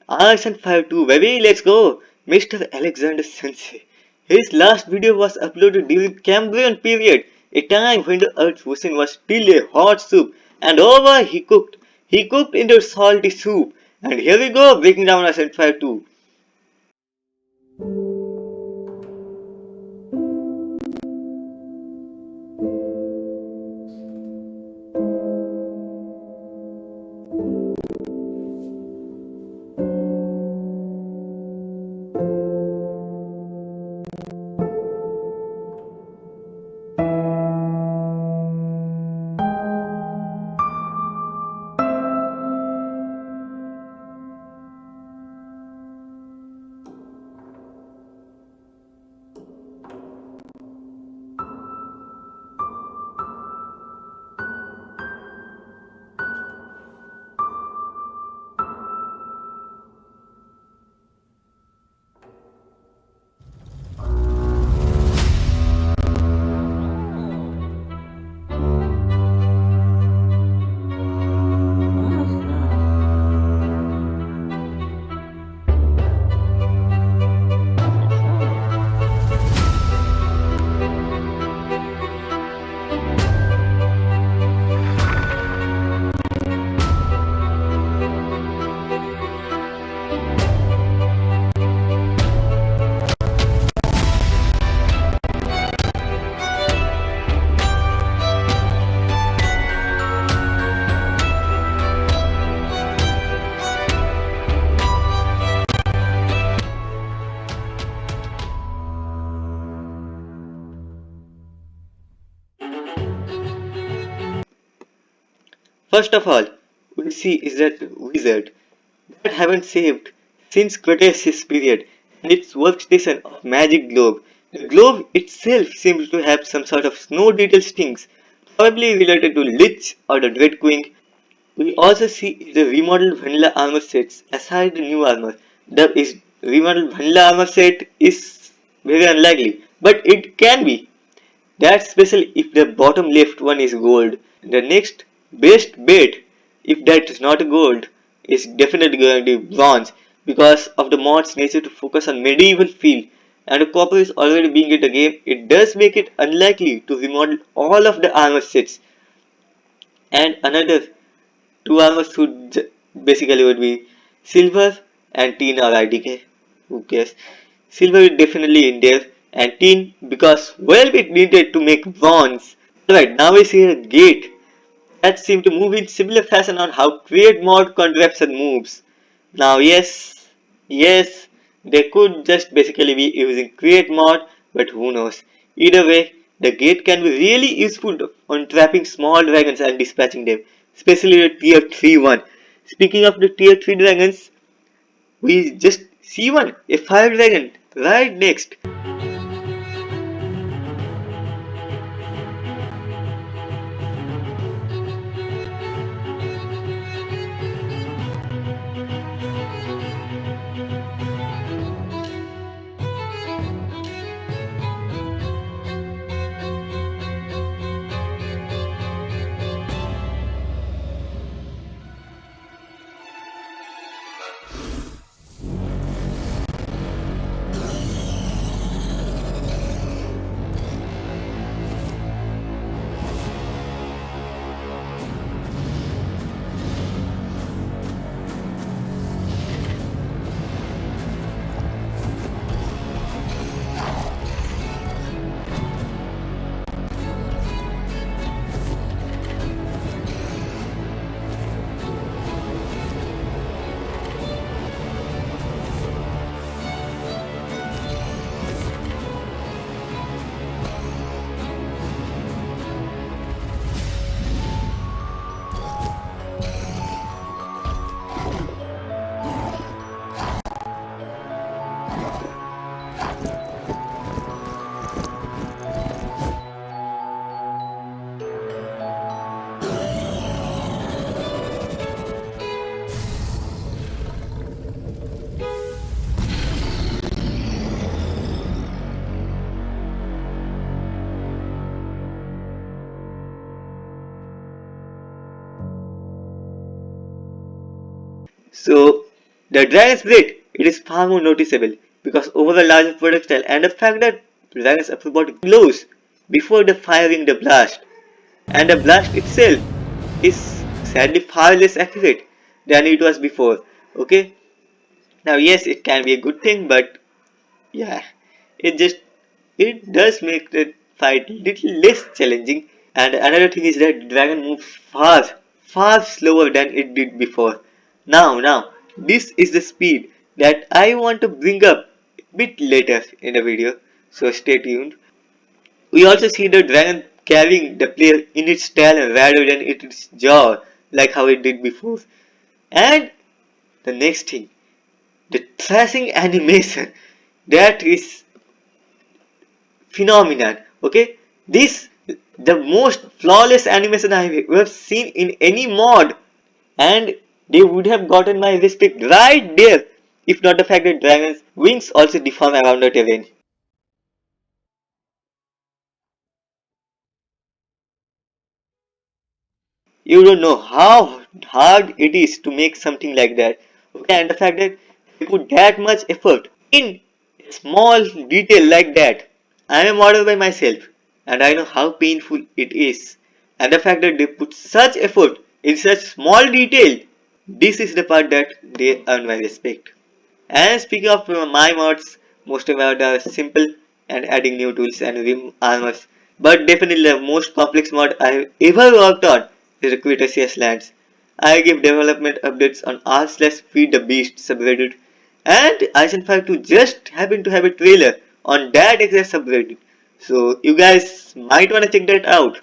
Action 5-2, baby, let's go! Mr. Alexander Sensei. His last video was uploaded during Cambrian period, a time when the Earth's ocean was still a hot soup, and over he cooked. He cooked into salty soup. And here we go, breaking down Action 5-2. First of all, we see is that wizard that haven't saved since Cretaceous period and its workstation of magic globe. The globe itself seems to have some sort of snow detail stings, probably related to Lich or the Dread Queen. We also see the remodeled vanilla armor sets aside the new armor. The is remodeled vanilla armor set is very unlikely, but it can be. That's special if the bottom left one is gold. The next best bet, if that is not gold, is definitely going to be bronze because of the mod's nature to focus on medieval feel. And the copper is already being in the game, it does make it unlikely to remodel all of the armor sets. And another two armor suits basically would be silver and tin or IDK. Who cares? Silver is definitely in there and tin because well it needed to make bronze. Alright, now we see a gate that seem to move in similar fashion on how create mod contraption moves. Now yes, they could just basically be using create mod, but who knows. Either way, the gate can be really useful on trapping small dragons and dispatching them, especially the tier 3 one. Speaking of the tier 3 dragons, we just see one, a fire dragon, right next. So The dragon's breath, it is far more noticeable because over the larger projectile and the fact that the dragon's upper body glows before the firing the blast, and the blast itself is sadly far less accurate than it was before. Okay, now yes, it can be a good thing, but yeah, it just it does make the fight little less challenging. And another thing is that the dragon moves far slower than it did before. Now, this is the speed that I want to bring up a bit later in the video, so stay tuned. We also see the dragon carrying the player in its talon rather than in its jaw, like how it did before. And the next thing, the thrashing animation, that is phenomenon. Okay, this the most flawless animation I have ever seen in any mod, and they would have gotten my respect right there if not the fact that dragon's wings also deform around the terrain. You don't know how hard it is to make something like that. Okay, and the fact that they put that much effort in a small detail like that. I am a model by myself and I know how painful it is. And the fact that they put such effort in such small detail, this is the part that they earn my respect. And speaking of my mods, most of them are simple and adding new tools and rim armors. But definitely the most complex mod I have ever worked on is the cretaceous lands. I give development updates on r/slash feed the beast subreddit, and Isen 2 just happened to have a trailer on that exact subreddit. So you guys might wanna check that out.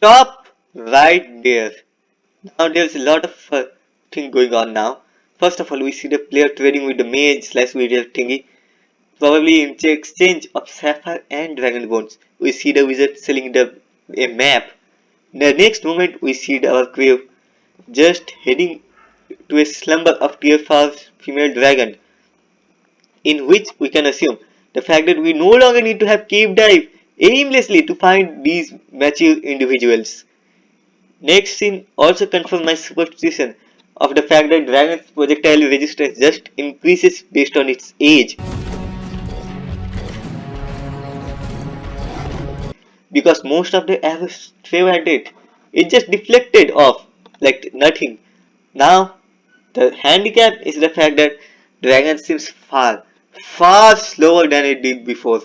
Stop right there. Now there's a lot of thing going on now. First of all, we see the player trading with the mage slash warrior thingy, probably in exchange of sapphire and dragon bones. We see the wizard selling a map. The next moment, we see our crew just heading to a slumber of tier 5 female dragon, in which we can assume the fact that we no longer need to have cave dive aimlessly to find these mature individuals. Next scene also confirms my superstition of the fact that dragon's projectile resistance just increases based on its age. because most of the arrows failed at it. It just deflected off like nothing. Now, the handicap is the fact that Dragon seems far slower than it did before.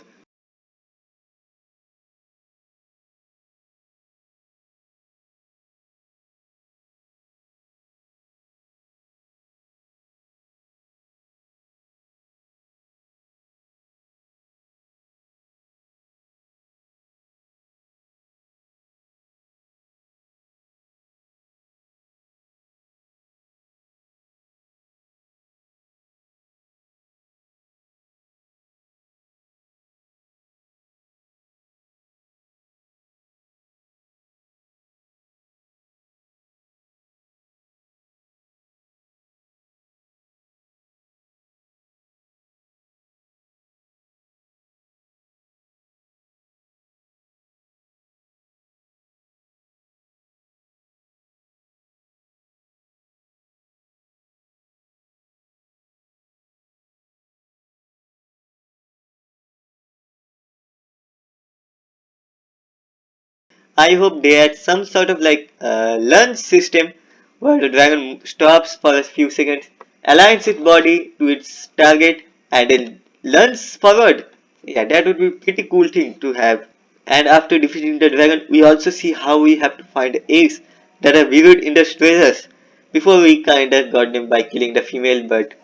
I hope they had some sort of lunge system where the dragon stops for a few seconds, aligns its body to its target, and then lunges forward. Yeah, that would be a pretty cool thing to have. And after defeating the dragon, we also see how we have to find eggs that are buried in the treasures. Before we kinda got them by killing the female, but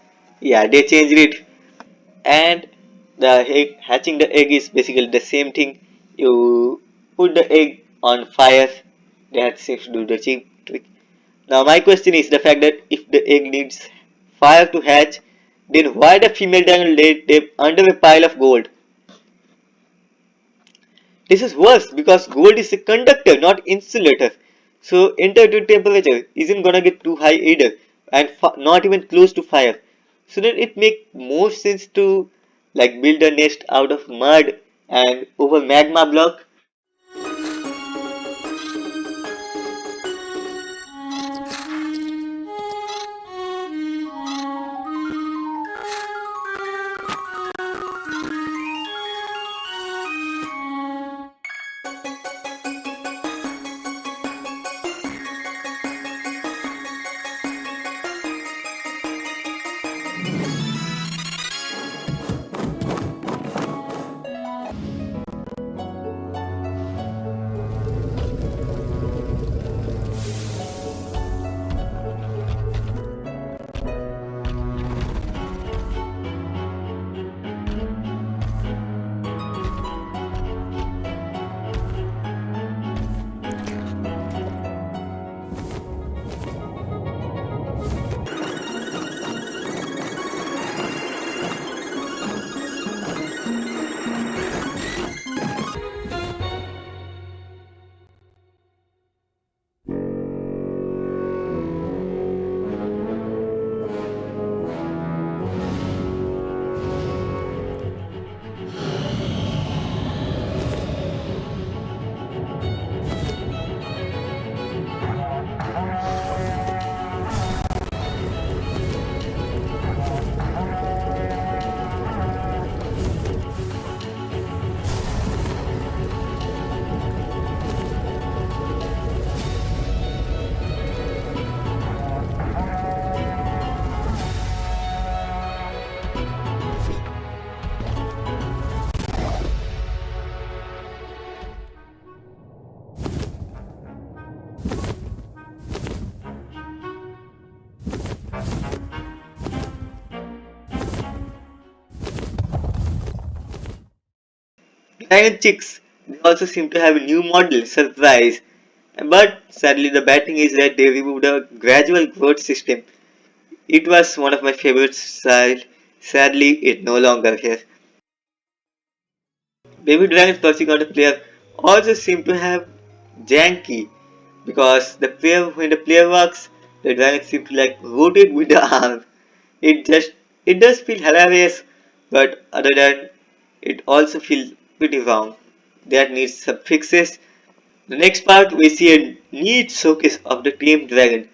yeah, they changed it. And the egg, hatching the egg is basically the same thing. You put the egg on fire, that seems to do the cheap trick. Now my question is the fact that if the egg needs fire to hatch, then why the female dragon laid them under a pile of gold? This is worse because gold is a conductor, not insulator. So internal temperature isn't gonna get too high either, and not even close to fire. So then it make more sense to build a nest out of mud and over magma block. Dragon chicks, they also seem to have a new model, surprise. But sadly the bad thing is that they removed a gradual growth system. It was one of my favorite style. Sadly, it no longer here. Baby dragons perching on the player also seem to have janky because when the player walks, the dragon seems to rotate with the arm. It just it does feel hilarious, but other than it also feels pretty wrong. That needs some fixes. The next part we see a neat showcase of the tamed dragon.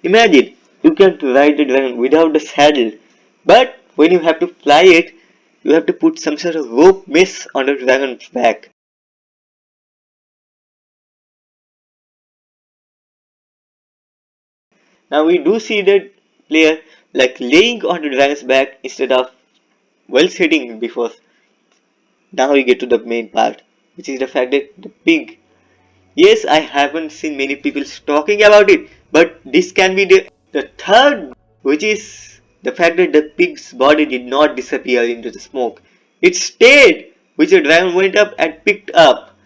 Imagine you can ride the dragon without the saddle, but when you have to fly it, you have to put some sort of rope mess on the dragon's back. Now we do see the player like laying on the dragon's back instead of well sitting before. Now we get to the main part, which is the fact that the pig. Yes, I haven't seen many people talking about it, but this can be the third, which is the fact that the pig's body did not disappear into the smoke. It stayed, which the dragon went up and picked up.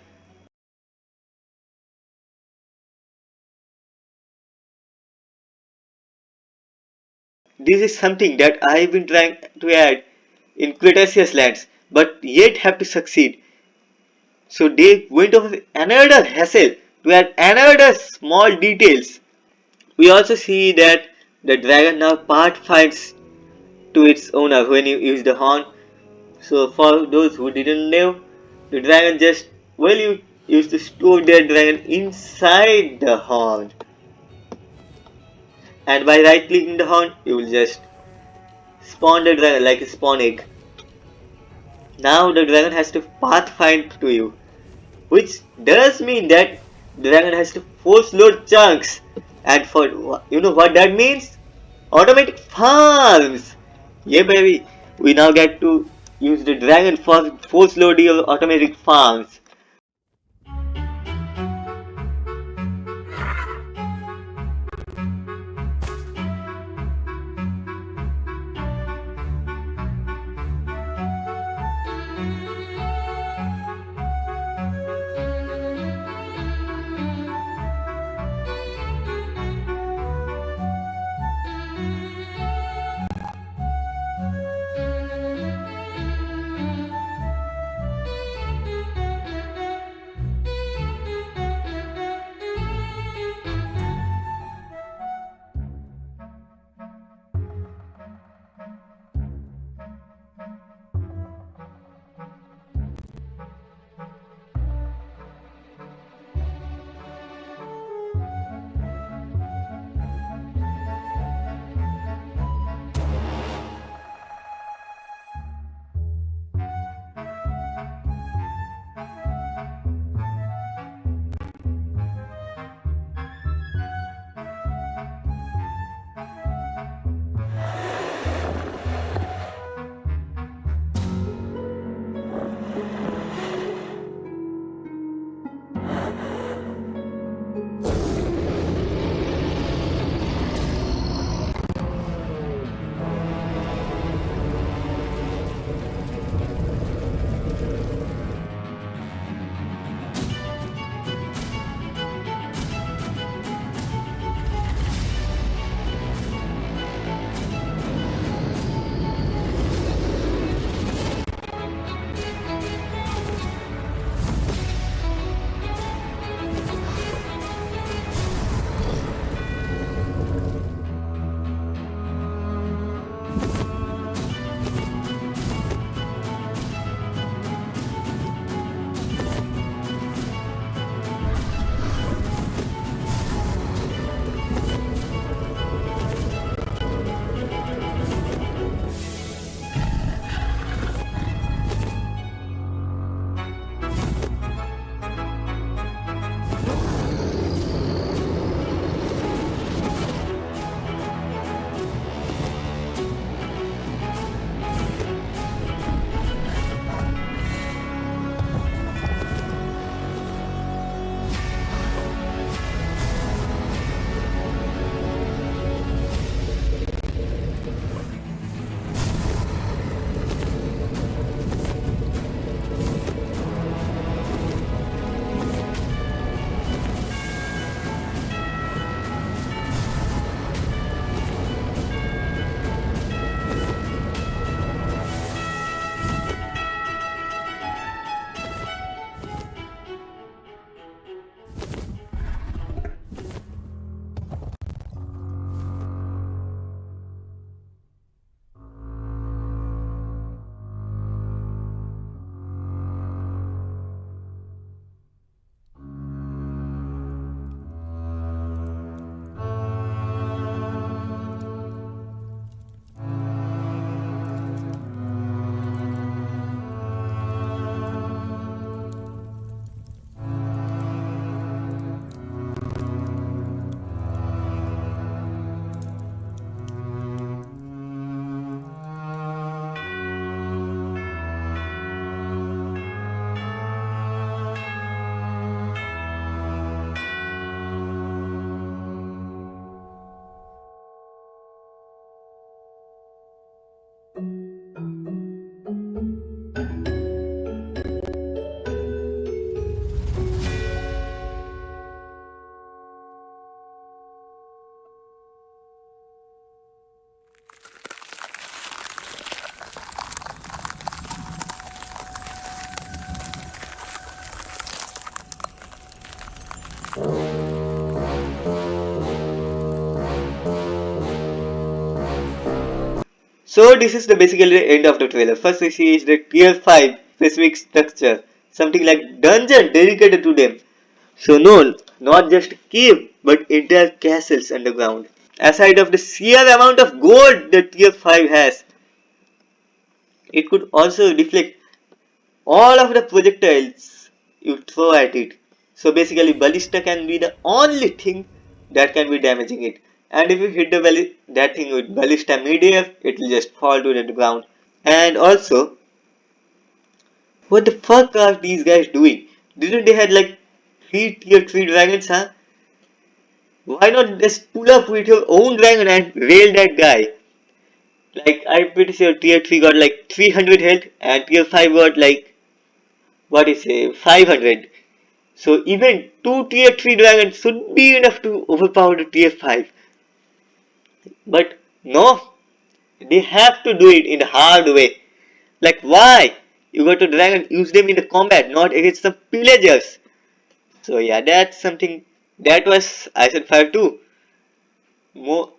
This is something that I've been trying to add in Cretaceous lands, but yet have to succeed. So they went over another hassle to add another small details. We also see that the dragon now part finds to its owner when you use the horn. So for those who didn't know, the dragon just you used to store their dragon inside the horn, and by right clicking the horn, you will just spawn the dragon like a spawn egg. Now the dragon has to pathfind to you, which does mean that the dragon has to force load chunks, and for you know what that means? Automatic farms. Yeah, baby. We now get to use the dragon for force loading of automatic farms. So this is the basically the end of the trailer. First we see is the tier 5 specific structure. Something like dungeon dedicated to them. So no, not just cave, but entire castles underground. Aside of the sheer amount of gold that tier 5 has, it could also deflect all of the projectiles you throw at it. So basically ballista can be the only thing that can be damaging it. And if you hit that thing with ballista mid-air, it will just fall to the ground. And also, what the fuck are these guys doing? Didn't they had like 3 tier 3 dragons, huh? Why not just pull up with your own dragon and rail that guy? Like, I'm pretty sure tier 3 got like 300 health and tier 5 got like, what is it, 500. So even 2 tier 3 dragons should be enough to overpower the tier 5. But no, they have to do it in the hard way. Like why? You got to dragon, use them in the combat, not against some pillagers. So yeah, that's something that was I said 5 too.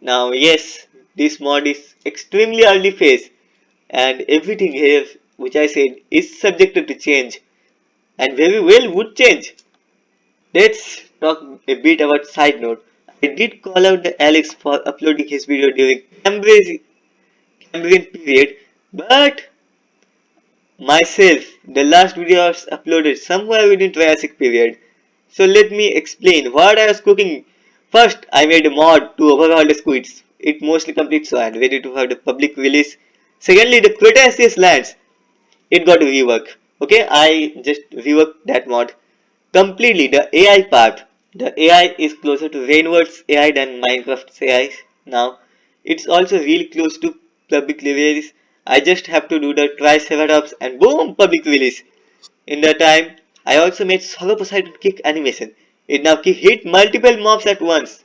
Now yes, this mod is extremely early phase and everything here which I said is subjected to change and very well would change. Let's talk a bit about side note. I did call out the Alex for uploading his video during Cambrian period, but myself, the last video was uploaded somewhere within Triassic period. So let me explain what I was cooking. First, I made a mod to overhaul the squids. It mostly complete so I'm ready to have the public release. Secondly, the cretaceous lands. It got rework. Okay, I just reworked that mod completely. The AI part, the AI is closer to Rainward's AI than Minecraft's AI now. It's also really close to public release. I just have to do the triceratops and boom, public release. In that time, I also made Solo Poseidon kick animation. It now hit multiple mobs at once.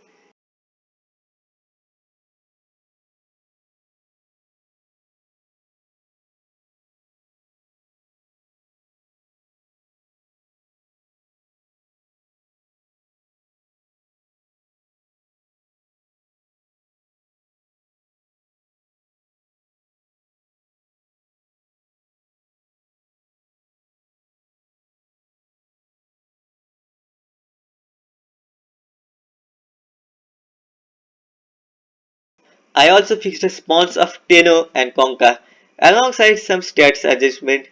I also fixed the spawns of Tenno and Conka alongside some stats adjustment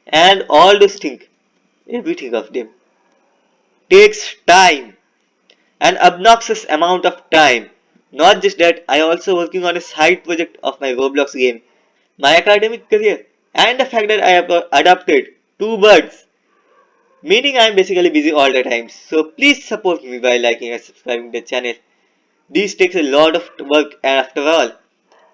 and all those things. Everything of them takes time, an obnoxious amount of time. Not just that, I also working on a side project of my Roblox game, my academic career, and the fact that I have adopted two birds, meaning I am basically busy all the time. So please support me by liking and subscribing the channel. This takes a lot of work after all.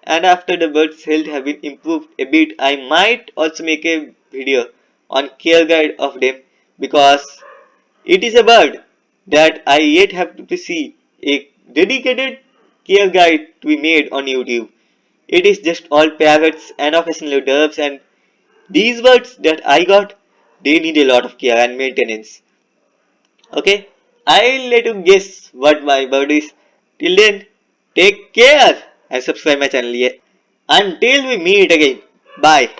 And after the bird's health have been improved a bit, I might also make a video on care guide of them because it is a bird that I yet have to see a dedicated care guide to be made on YouTube. It is just all parrots and occasionally doves and these birds that I got, they need a lot of care and maintenance. Okay, I'll let you guess what my bird is. Till then, take care and subscribe my channel. Yeah. Until we meet again. Bye.